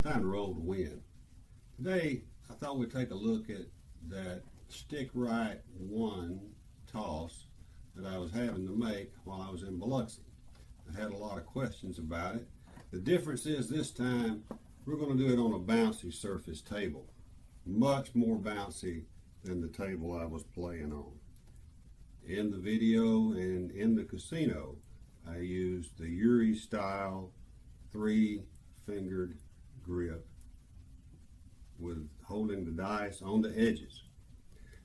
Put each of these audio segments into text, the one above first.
Time to roll the wind. Today, I thought we'd take a look at that stick right one toss that I was having to make while I was in Biloxi. I had a lot of questions about it. The difference is this time we're going to do it on a bouncy surface table. Much more bouncy than the table I was playing on. In the video and in the casino, I used the Yuri style 3-fingered grip with holding the dice on the edges.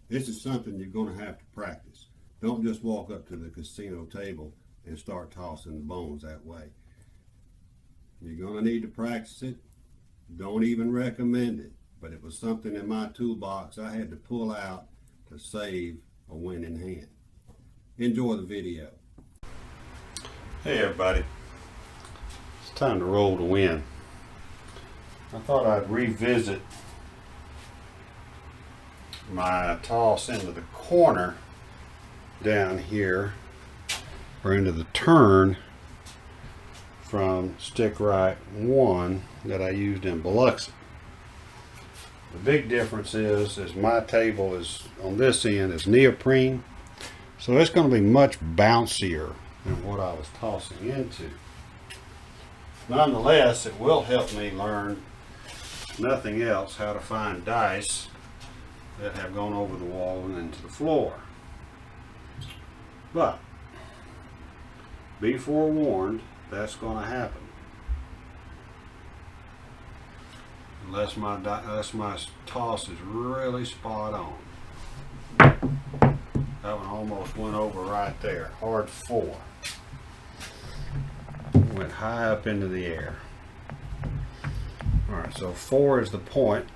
This is something you're going to have to practice. Don't just walk up to the casino table and start tossing the bones that way. You're going to need to practice it. Don't even recommend it, but it was something in my toolbox I had to pull out to save a winning hand. Enjoy the video. Hey everybody, it's time to roll the wind. I thought I'd revisit my toss into the corner down here, or into the turn from stick right one that I used in Biloxi. The big difference is my table is on this end is neoprene, so it's going to be much bouncier than what I was tossing into. Nonetheless, it will help me learn, if nothing else, how to find dice that have gone over the wall and into the floor. But be forewarned, that's going to happen. Unless my toss is really spot on. That one almost went over right there. Hard 4. Went high up into the air. Alright, so 4 is the point.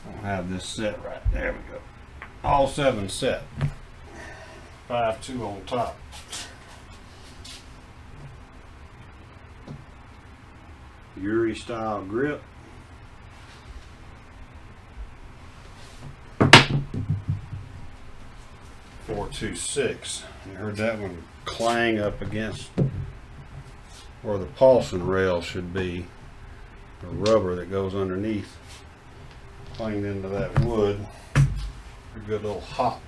I'll have this set right there. We go. All 7 set. 5-2 on top. Yuri style grip. Four, 2, 6. You heard that one clang up against where the pulsing rail should be. The rubber that goes underneath clanged into that wood. A good little hop.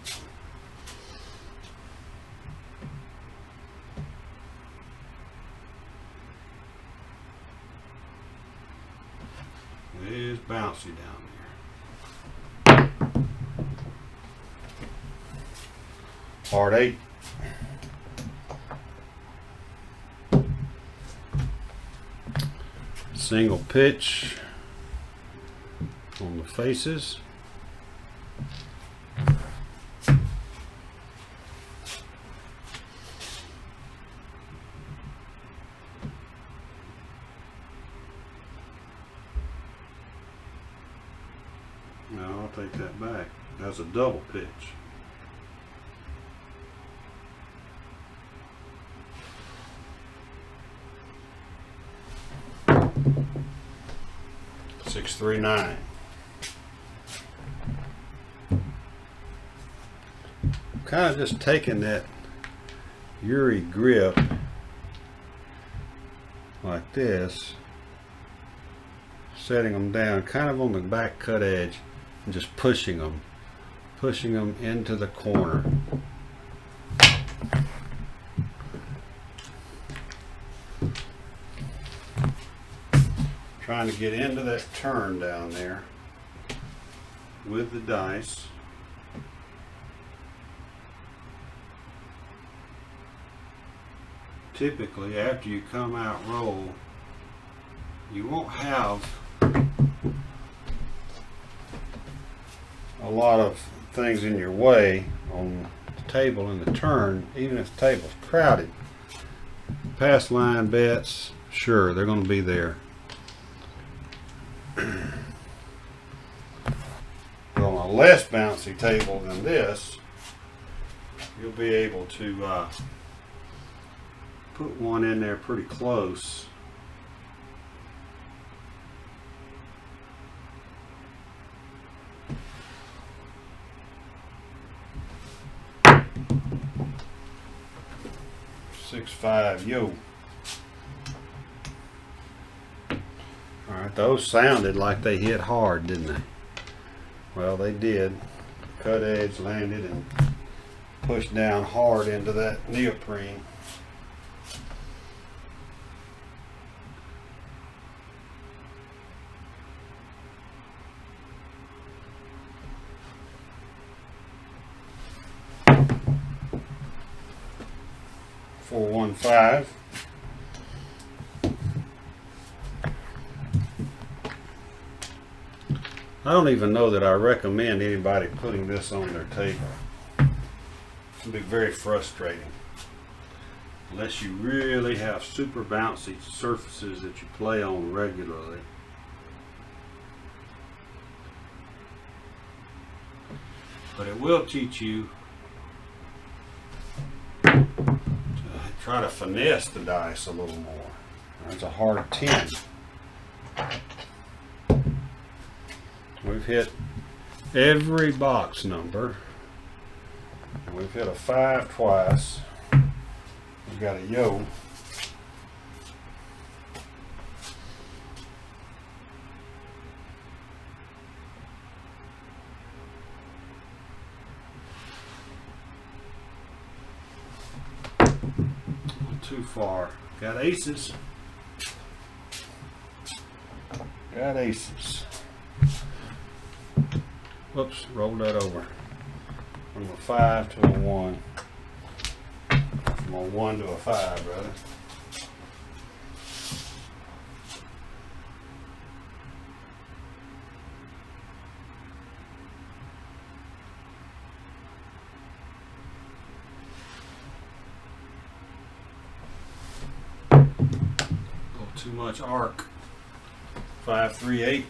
It is bouncy down there. Hard 8. Single pitch on the faces. No, I'll take that back. That's a double pitch. Six, 3, 9. Kind of just taking that Yuri grip like this, setting them down kind of on the back cut edge, and just pushing them into the corner. Trying to get into that turn down there with the dice. Typically, after you come out roll, you won't have a lot of things in your way on the table and the turn, even if the table's crowded. Pass line bets, sure, they're going to be there. But on a less bouncy table than this, you'll be able to put one in there pretty close 6.5 yo. Alright, those sounded like they hit hard, didn't they? Well, they did. Cut edge landed and pushed down hard into that neoprene. .415. I don't even know that I recommend anybody putting this on their table. It can be very frustrating unless you really have super bouncy surfaces that you play on regularly. But it will teach you to try to finesse the dice a little more. That's a hard 10. We've hit every box number. We've hit a 5 twice. We've got a yo. Not too far. Got aces. Got aces. Whoops, rolled that over. From a 5 to a 1. From a 1 to a 5, rather. A little too much arc. 5, 3, 8.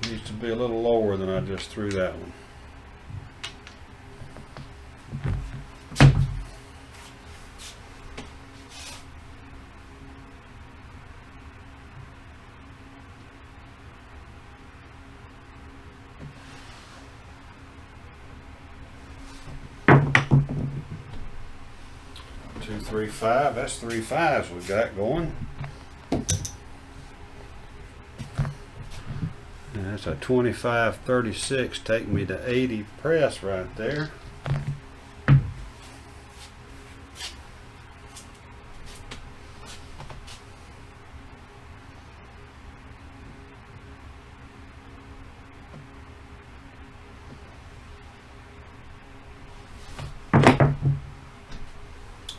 Needs to be a little lower than I just threw that one. Two, 3, 5. That's 3 5s we got going. That's a 25-36, take me to 80 press right there.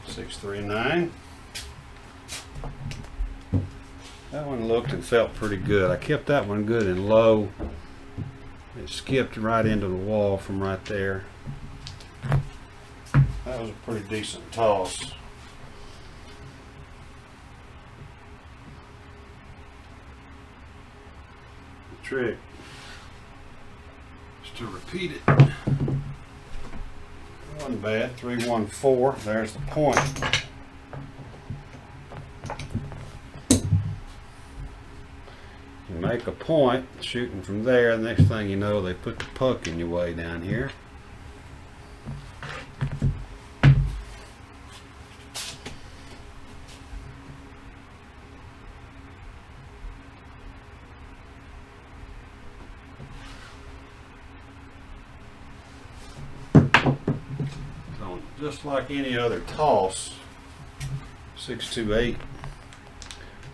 $639. That one looked and felt pretty good. I kept that one good and low. It skipped right into the wall from right there. That was a pretty decent toss. The trick is to repeat it. Wasn't bad. 314. There's the point. Make a point shooting from there, the next thing you know they put the puck in your way down here. So just like any other toss, 628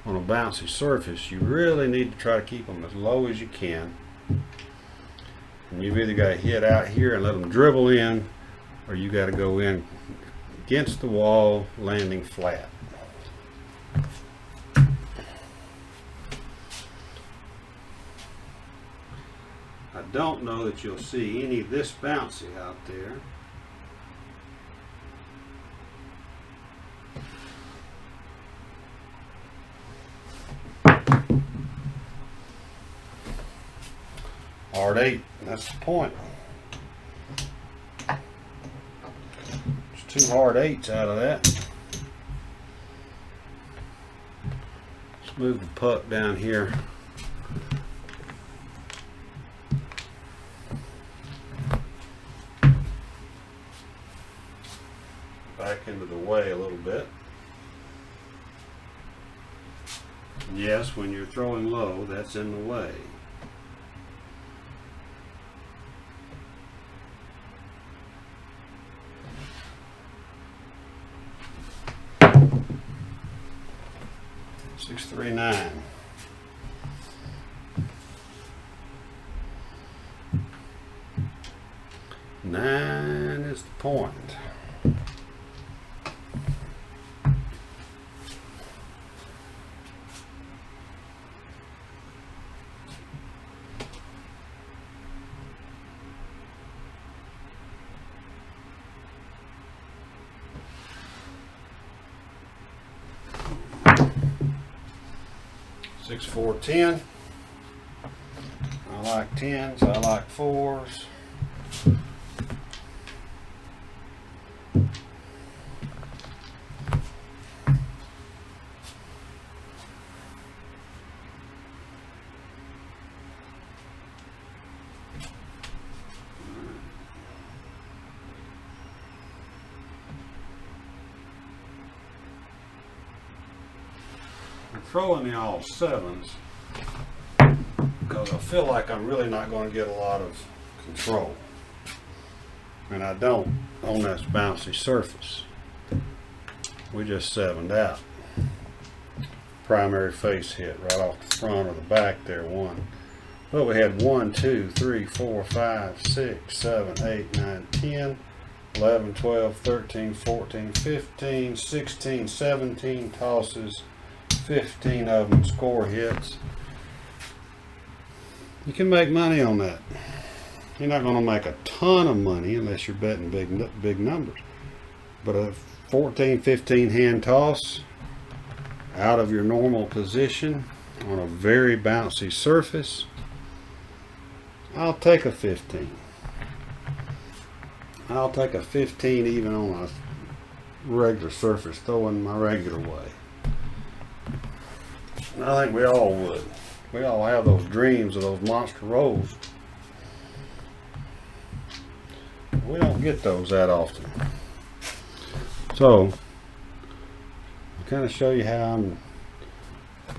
on a bouncy surface, you really need to try to keep them as low as you can. And you've either got to hit out here and let them dribble in, or you got to go in against the wall, landing flat. I don't know that you'll see any of this bouncy out there. Hard 8, that's the point. There's 2 hard 8s out of that. Let's move the puck down here. into the way a little bit. Yes, when you're throwing low, that's in the way. Six, 3, 9. 9 is the point. Six, 4, 10. I like 10s. I like 4s. Throwing the all 7s because I feel like I'm really not going to get a lot of control, and I don't on this bouncy surface. We just 7'd out. Primary face hit right off the front or the back there, 1. But we had 1, 2, 3, 4, 5, 6, 7, 8, 9, 10, 11, 12, 13, 14, 15, 16, 17 tosses. 15 of them score hits. You can make money on that. You're not going to make a ton of money unless you're betting big numbers. But a 14, 15 hand toss out of your normal position on a very bouncy surface, I'll take a 15. I'll take a 15 even on a regular surface, throwing my regular way. I think we all would. We all have those dreams of those monster rolls. We don't get those that often. So, I'll kind of show you how I'm,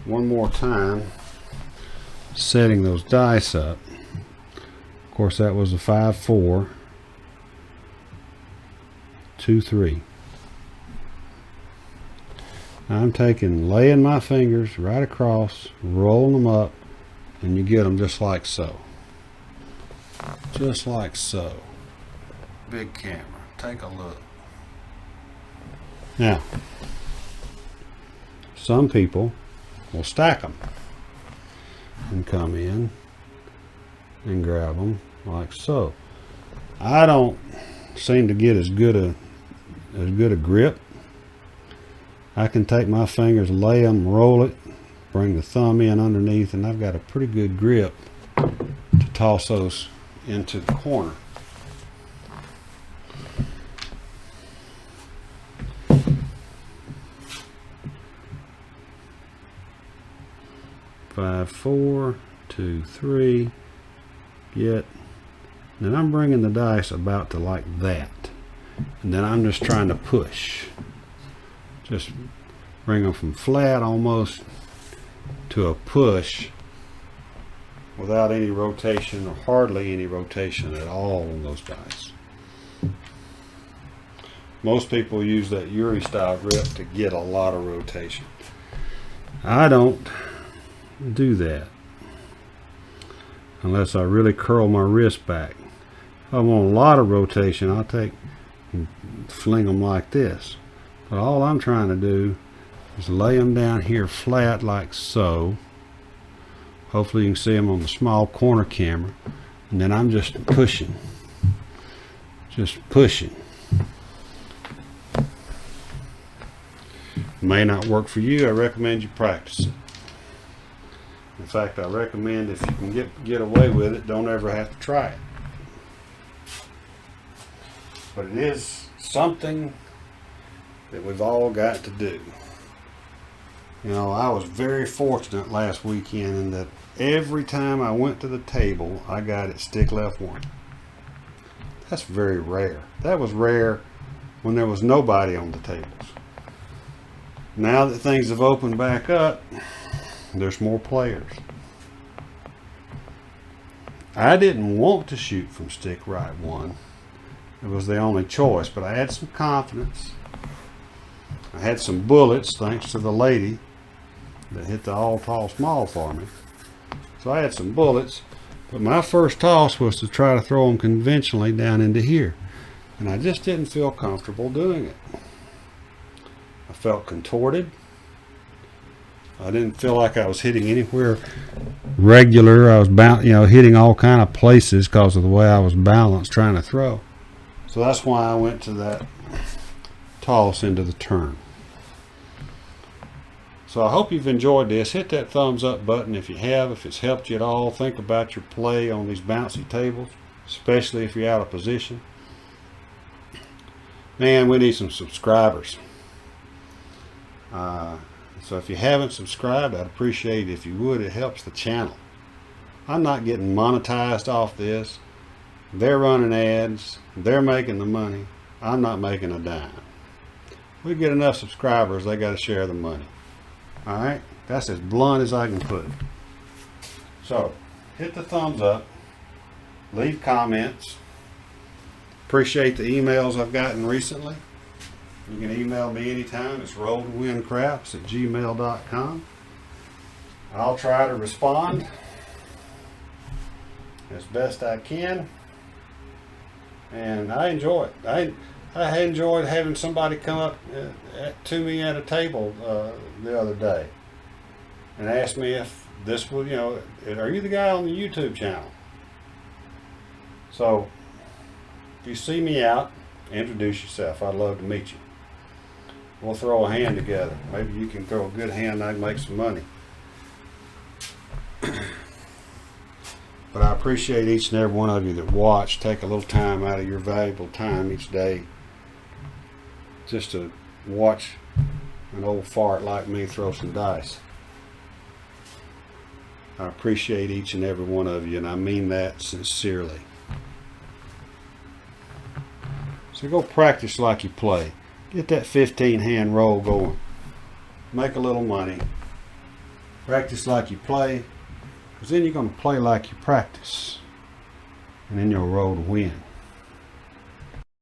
one more time, setting those dice up. Of course, that was a 5, 4, 2, 3. I'm laying my fingers right across, rolling them up, and you get them just like so. Just like so. Big camera, take a look. Now, some people will stack them and come in and grab them like so. I don't seem to get as good a grip. I can take my fingers, lay them, roll it, bring the thumb in underneath, and I've got a pretty good grip to toss those into the corner. Five, 4, 2, 3, get. Then I'm bringing the dice about to like that, and then I'm just trying to push. Just bring them from flat almost to a push without any rotation or hardly any rotation at all on those dice. Most people use that Yuri style grip to get a lot of rotation. I don't do that unless I really curl my wrist back. If I want a lot of rotation, I'll take and fling them like this. But all I'm trying to do is lay them down here flat like so. Hopefully you can see them on the small corner camera. And then I'm just pushing. Just pushing. May not work for you. I recommend you practice it. In fact, I recommend if you can get away with it, don't ever have to try it. But it is something that we've all got to do. You know, I was very fortunate last weekend in that every time I went to the table, I got it stick left 1. That's very rare. That was rare when there was nobody on the tables. Now that things have opened back up, there's more players. I didn't want to shoot from stick right one. It was the only choice, but I had some confidence. I had some bullets thanks to the lady that hit the all tall small for me. So I had some bullets, but my first toss was to try to throw them conventionally down into here. And I just didn't feel comfortable doing it. I felt contorted. I didn't feel like I was hitting anywhere regular. I was hitting all kind of places because of the way I was balanced trying to throw. So that's why I went to that toss into the turn. So I hope you've enjoyed this. Hit that thumbs up button if you have. If it's helped you at all, think about your play on these bouncy tables, especially if you're out of position. Man, we need some subscribers. So if you haven't subscribed, I'd appreciate it if you would. It helps the channel. I'm not getting monetized off this. They're running ads. They're making the money. I'm not making a dime. We get enough subscribers, they got to share the money. All right? That's as blunt as I can put it. So, hit the thumbs up. Leave comments. Appreciate the emails I've gotten recently. You can email me anytime. It's rolltowwincrafts@gmail.com. I'll try to respond as best I can. And I enjoy it. I enjoyed having somebody come up to me at a table the other day and ask me if this would, are you the guy on the YouTube channel? So, if you see me out, introduce yourself. I'd love to meet you. We'll throw a hand together. Maybe you can throw a good hand and I can make some money. But I appreciate each and every one of you that watch. Take a little time out of your valuable time each day just to watch an old fart like me throw some dice. I appreciate each and every one of you, and I mean that sincerely. So go practice like you play. Get that 15-hand roll going. Make a little money. Practice like you play, because then you're going to play like you practice. And then you'll roll to win.